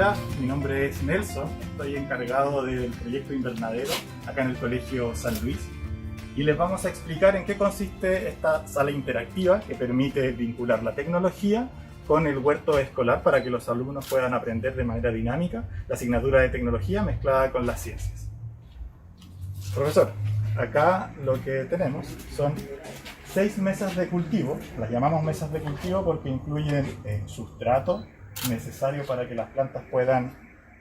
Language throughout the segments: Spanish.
Hola, mi nombre es Nelson, estoy encargado del proyecto invernadero acá en el Colegio San Luis y les vamos a explicar en qué consiste esta sala interactiva que permite vincular la tecnología con el huerto escolar para que los alumnos puedan aprender de manera dinámica la asignatura de tecnología mezclada con las ciencias. Profesor, acá lo que tenemos son 6 mesas de cultivo, las llamamos mesas de cultivo porque incluyen sustrato necesario para que las plantas puedan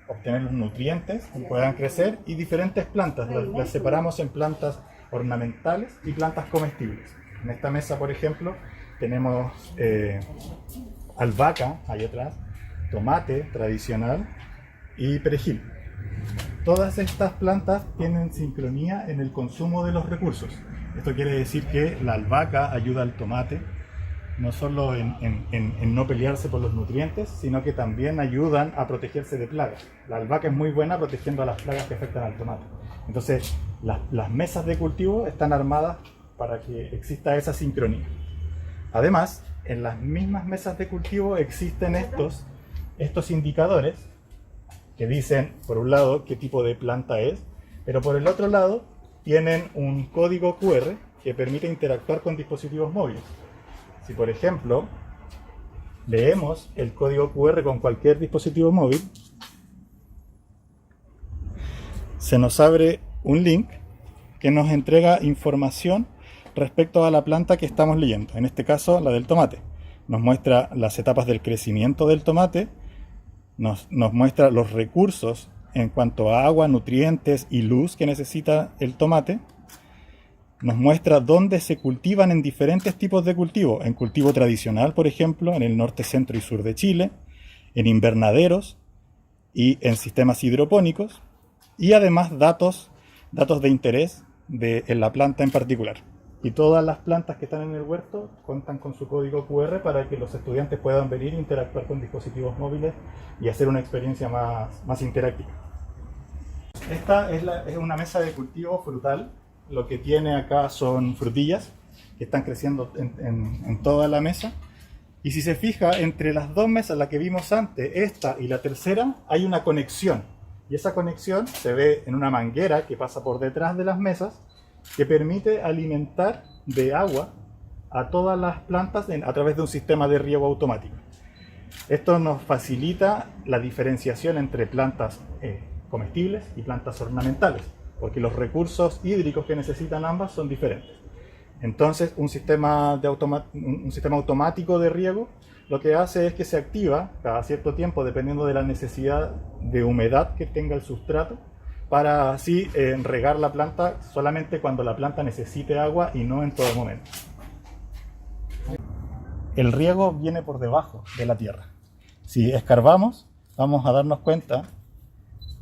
obtener los nutrientes y puedan crecer, y diferentes plantas, las separamos en plantas ornamentales y plantas comestibles. En esta mesa, por ejemplo, tenemos albahaca, ahí atrás, tomate tradicional y perejil. Todas estas plantas tienen sincronía en el consumo de los recursos. Esto quiere decir que la albahaca ayuda al tomate no solo en no pelearse por los nutrientes, sino que también ayudan a protegerse de plagas. La albahaca es muy buena protegiendo a las plagas que afectan al tomate. Entonces, las mesas de cultivo están armadas para que exista esa sincronía. Además, en las mismas mesas de cultivo existen estos indicadores que dicen, por un lado, qué tipo de planta es, pero por el otro lado, tienen un código QR que permite interactuar con dispositivos móviles. Si, por ejemplo, leemos el código QR con cualquier dispositivo móvil, se nos abre un link que nos entrega información respecto a la planta que estamos leyendo, en este caso la del tomate. Nos muestra las etapas del crecimiento del tomate, nos muestra los recursos en cuanto a agua, nutrientes y luz que necesita el tomate. Nos muestra dónde se cultivan en diferentes tipos de cultivo. En cultivo tradicional, por ejemplo, en el norte, centro y sur de Chile, en invernaderos y en sistemas hidropónicos, y además datos de interés en la planta en particular. Y todas las plantas que están en el huerto cuentan con su código QR para que los estudiantes puedan venir e interactuar con dispositivos móviles y hacer una experiencia más interactiva. Esta es una mesa de cultivo frutal. Lo que tiene acá son frutillas que están creciendo en toda la mesa. Y si se fija, entre las dos mesas, la que vimos antes, esta y la tercera, hay una conexión. Y esa conexión se ve en una manguera que pasa por detrás de las mesas, que permite alimentar de agua a todas las plantas a través de un sistema de riego automático. Esto nos facilita la diferenciación entre plantas comestibles y plantas ornamentales, porque los recursos hídricos que necesitan ambas son diferentes. Entonces, un sistema automático de riego lo que hace es que se activa cada cierto tiempo, dependiendo de la necesidad de humedad que tenga el sustrato, para así regar la planta solamente cuando la planta necesite agua y no en todo momento. El riego viene por debajo de la tierra. Si escarbamos, vamos a darnos cuenta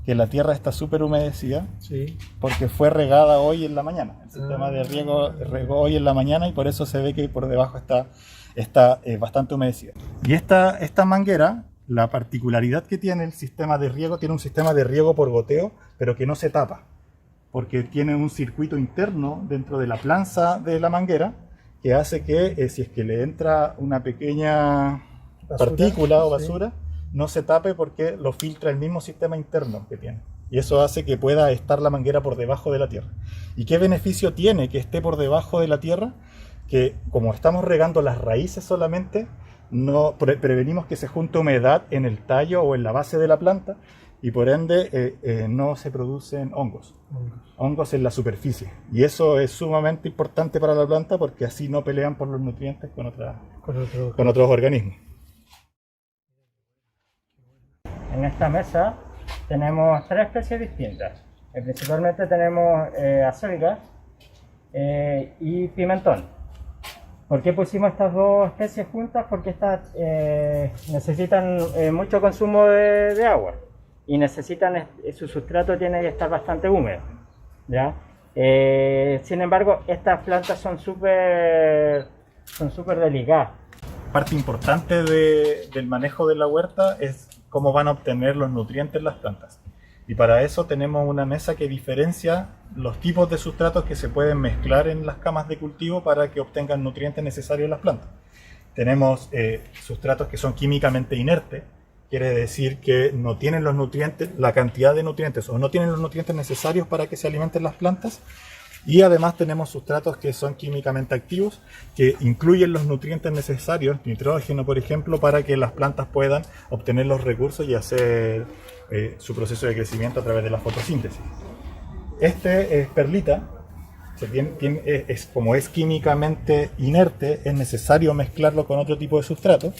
que la tierra está súper humedecida, sí, porque fue regada hoy en la mañana. El sistema de riego regó hoy en la mañana y por eso se ve que por debajo está bastante humedecida. Y esta manguera, la particularidad que tiene el sistema de riego, tiene un sistema de riego por goteo, pero que no se tapa, porque tiene un circuito interno dentro de la planza de la manguera que hace que si es que le entra una pequeña partícula o basura, sí, no se tape porque lo filtra el mismo sistema interno que tiene. Y eso hace que pueda estar la manguera por debajo de la tierra. ¿Y qué beneficio tiene que esté por debajo de la tierra? Que como estamos regando las raíces solamente, no prevenimos que se junte humedad en el tallo o en la base de la planta, y por ende no se producen hongos en la superficie. Y eso es sumamente importante para la planta porque así no pelean por los nutrientes con otros organismos. En esta mesa tenemos 3 especies distintas. Principalmente tenemos acelgas y pimentón. ¿Por qué pusimos estas dos especies juntas? Porque estas necesitan mucho consumo de agua y su sustrato tiene que estar bastante húmedo, ¿ya? Sin embargo, estas plantas son súper delicadas. Parte importante del manejo de la huerta es cómo van a obtener los nutrientes las plantas. Y para eso tenemos una mesa que diferencia los tipos de sustratos que se pueden mezclar en las camas de cultivo para que obtengan nutrientes necesarios las plantas. Tenemos sustratos que son químicamente inertes, quiere decir que no tienen los nutrientes, la cantidad de nutrientes, o no tienen los nutrientes necesarios para que se alimenten las plantas. Y además tenemos sustratos que son químicamente activos, que incluyen los nutrientes necesarios, nitrógeno por ejemplo, para que las plantas puedan obtener los recursos y hacer su proceso de crecimiento a través de la fotosíntesis. Este es perlita, como es químicamente inerte, es necesario mezclarlo con otro tipo de sustrato,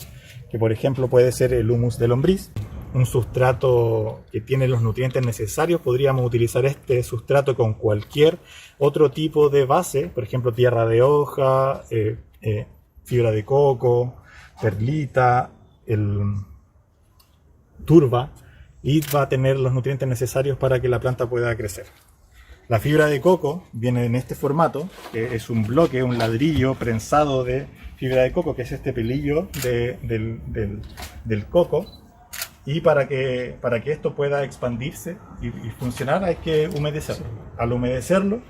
que por ejemplo puede ser el humus de lombriz. Un sustrato que tiene los nutrientes necesarios, podríamos utilizar este sustrato con cualquier otro tipo de base, por ejemplo tierra de hoja, fibra de coco, perlita, turba, y va a tener los nutrientes necesarios para que la planta pueda crecer. La fibra de coco viene en este formato, que es un bloque, un ladrillo prensado de fibra de coco, que es este pelillo del coco. Y para que esto pueda expandirse y funcionar hay que humedecerlo. Al humedecerlo,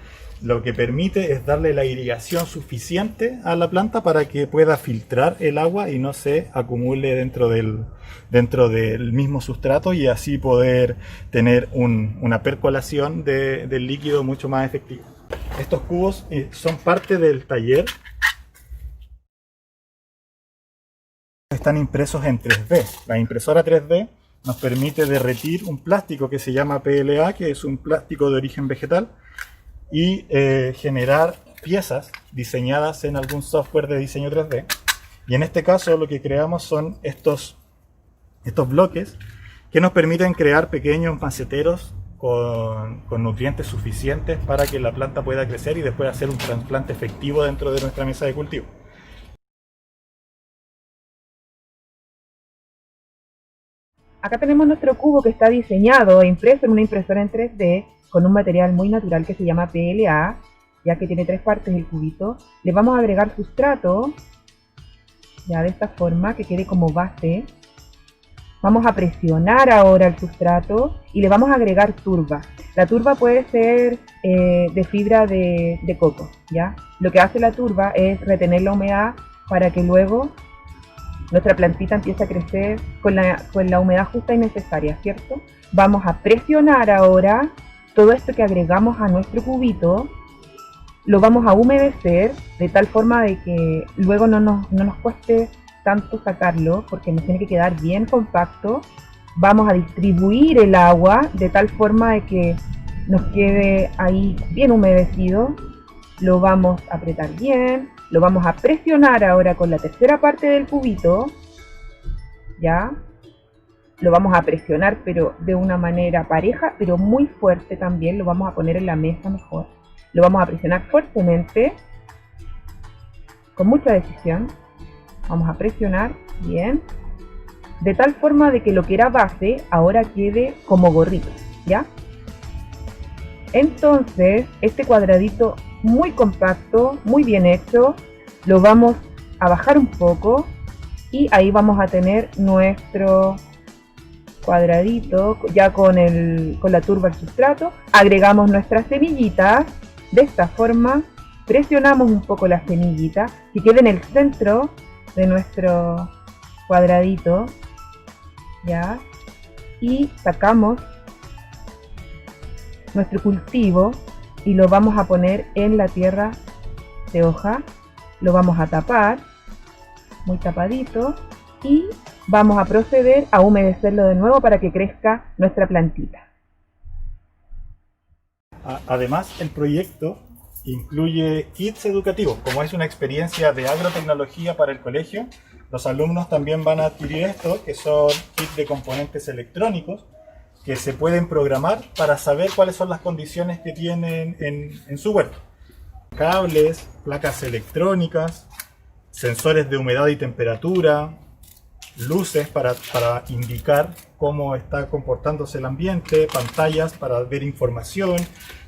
lo que permite es darle la irrigación suficiente a la planta para que pueda filtrar el agua y no se acumule dentro del mismo sustrato, y así poder tener una percolación del líquido mucho más efectiva. Estos cubos son parte del taller. Están impresos en 3D. La impresora 3D nos permite derretir un plástico que se llama PLA, que es un plástico de origen vegetal, y generar piezas diseñadas en algún software de diseño 3D. Y en este caso lo que creamos son estos bloques que nos permiten crear pequeños maceteros con nutrientes suficientes para que la planta pueda crecer y después hacer un trasplante efectivo dentro de nuestra mesa de cultivo. Acá tenemos nuestro cubo que está diseñado e impreso en una impresora en 3D con un material muy natural que se llama PLA, ya que tiene 3 partes el cubito. Le vamos a agregar sustrato, ya de esta forma, que quede como base. Vamos a presionar ahora el sustrato y le vamos a agregar turba. La turba puede ser de fibra de coco, ¿ya? Lo que hace la turba es retener la humedad para que luego nuestra plantita empiece a crecer con la humedad justa y necesaria, ¿cierto? Vamos a presionar ahora todo esto que agregamos a nuestro cubito, lo vamos a humedecer de tal forma de que luego no nos cueste tanto sacarlo, porque nos tiene que quedar bien compacto. Vamos a distribuir el agua de tal forma de que nos quede ahí bien humedecido. Lo vamos a apretar bien, lo vamos a presionar ahora con la tercera parte del cubito, ¿ya? Lo vamos a presionar pero de una manera pareja, pero muy fuerte también, lo vamos a poner en la mesa mejor. Lo vamos a presionar fuertemente, con mucha decisión. Vamos a presionar bien, de tal forma de que lo que era base ahora quede como gorrito, ¿ya? Entonces, este cuadradito muy compacto, muy bien hecho, lo vamos a bajar un poco y ahí vamos a tener nuestro cuadradito ya con la turba al sustrato. Agregamos nuestras semillitas de esta forma, presionamos un poco la semillita que quede en el centro de nuestro cuadradito, ya, y sacamos nuestro cultivo y lo vamos a poner en la tierra de hoja. Lo vamos a tapar, muy tapadito, y vamos a proceder a humedecerlo de nuevo para que crezca nuestra plantita. Además, el proyecto incluye kits educativos. Como es una experiencia de agrotecnología para el colegio, los alumnos también van a adquirir esto, que son kits de componentes electrónicos que se pueden programar para saber cuáles son las condiciones que tienen en su huerto. Cables, placas electrónicas, sensores de humedad y temperatura, luces para indicar cómo está comportándose el ambiente, pantallas para ver información,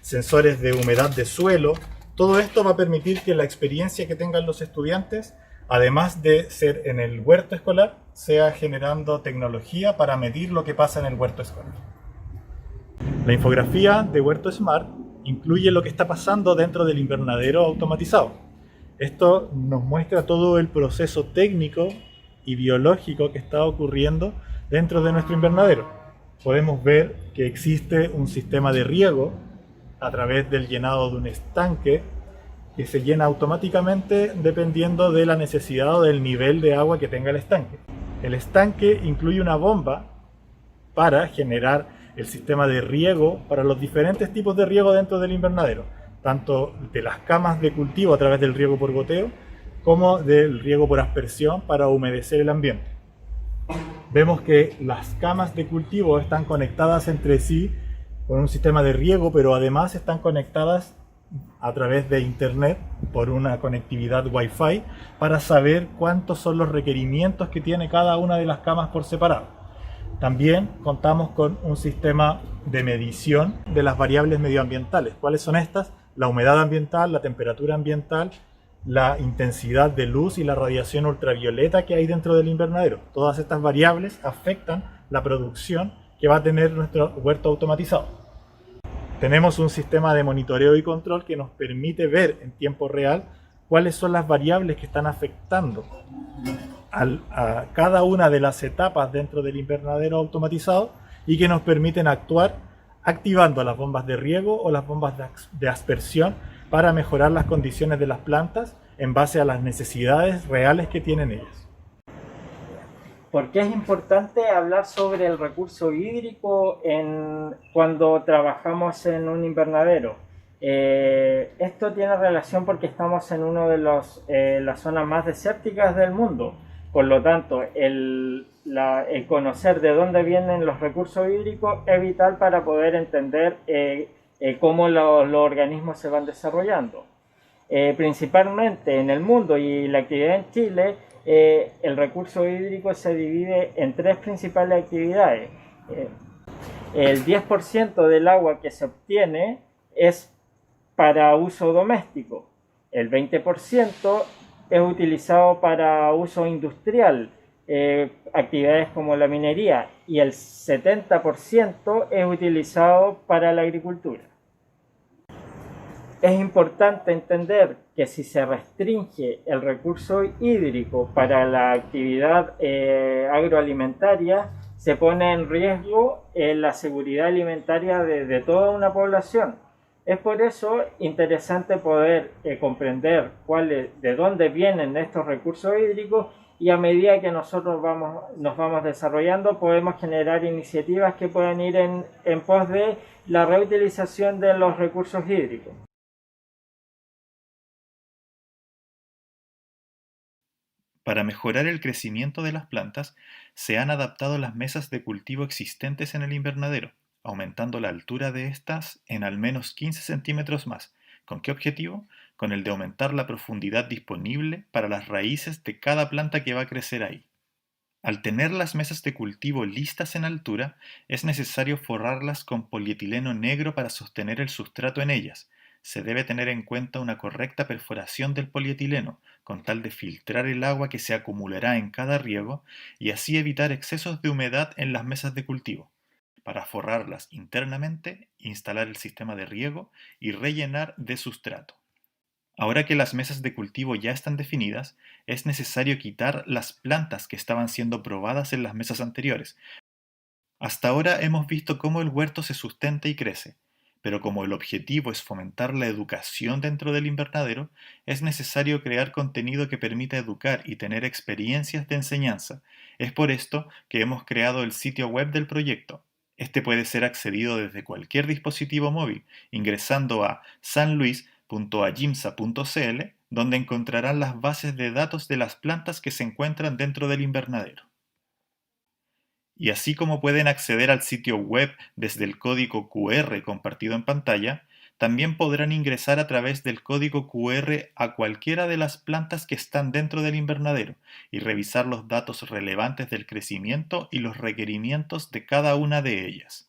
sensores de humedad de suelo. Todo esto va a permitir que la experiencia que tengan los estudiantes, además de ser en el huerto escolar, sea generando tecnología para medir lo que pasa en el huerto escolar. La infografía de Huerto Smart incluye lo que está pasando dentro del invernadero automatizado. Esto nos muestra todo el proceso técnico y biológico que está ocurriendo dentro de nuestro invernadero. Podemos ver que existe un sistema de riego a través del llenado de un estanque que se llena automáticamente dependiendo de la necesidad o del nivel de agua que tenga el estanque. El estanque incluye una bomba para generar el sistema de riego para los diferentes tipos de riego dentro del invernadero, tanto de las camas de cultivo a través del riego por goteo, como del riego por aspersión para humedecer el ambiente. Vemos que las camas de cultivo están conectadas entre sí con un sistema de riego, pero además están conectadas a través de internet por una conectividad Wi-Fi para saber cuántos son los requerimientos que tiene cada una de las camas por separado. También contamos con un sistema de medición de las variables medioambientales. ¿Cuáles son estas? La humedad ambiental, la temperatura ambiental, la intensidad de luz y la radiación ultravioleta que hay dentro del invernadero. Todas estas variables afectan la producción que va a tener nuestro huerto automatizado. Tenemos un sistema de monitoreo y control que nos permite ver en tiempo real cuáles son las variables que están afectando a cada una de las etapas dentro del invernadero automatizado y que nos permiten actuar activando las bombas de riego o las bombas de aspersión para mejorar las condiciones de las plantas en base a las necesidades reales que tienen ellas. ¿Por qué es importante hablar sobre el recurso hídrico cuando trabajamos en un invernadero? Esto tiene relación porque estamos en una de las zonas más desérticas del mundo. Por lo tanto, el conocer de dónde vienen los recursos hídricos es vital para poder entender cómo los organismos se van desarrollando. Principalmente en el mundo y la actividad en Chile, el recurso hídrico se divide en tres principales actividades. El 10% del agua que se obtiene es para uso doméstico, el 20% es utilizado para uso industrial, actividades como la minería, y el 70% es utilizado para la agricultura. Es importante entender que si se restringe el recurso hídrico para la actividad agroalimentaria, se pone en riesgo la seguridad alimentaria de toda una población. Es por eso interesante poder comprender de dónde vienen estos recursos hídricos, y a medida que nosotros nos vamos desarrollando podemos generar iniciativas que puedan ir en pos de la reutilización de los recursos hídricos. Para mejorar el crecimiento de las plantas, se han adaptado las mesas de cultivo existentes en el invernadero, aumentando la altura de estas en al menos 15 centímetros más. ¿Con qué objetivo? Con el de aumentar la profundidad disponible para las raíces de cada planta que va a crecer ahí. Al tener las mesas de cultivo listas en altura, es necesario forrarlas con polietileno negro para sostener el sustrato en ellas. Se debe tener en cuenta una correcta perforación del polietileno, con tal de filtrar el agua que se acumulará en cada riego y así evitar excesos de humedad en las mesas de cultivo. Para forrarlas internamente, instalar el sistema de riego y rellenar de sustrato. Ahora que las mesas de cultivo ya están definidas, es necesario quitar las plantas que estaban siendo probadas en las mesas anteriores. Hasta ahora hemos visto cómo el huerto se sustenta y crece, pero como el objetivo es fomentar la educación dentro del invernadero, es necesario crear contenido que permita educar y tener experiencias de enseñanza. Es por esto que hemos creado el sitio web del proyecto. Este puede ser accedido desde cualquier dispositivo móvil, ingresando a sanluis.agimsa.cl, donde encontrarán las bases de datos de las plantas que se encuentran dentro del invernadero. Y así como pueden acceder al sitio web desde el código QR compartido en pantalla, también podrán ingresar a través del código QR a cualquiera de las plantas que están dentro del invernadero y revisar los datos relevantes del crecimiento y los requerimientos de cada una de ellas.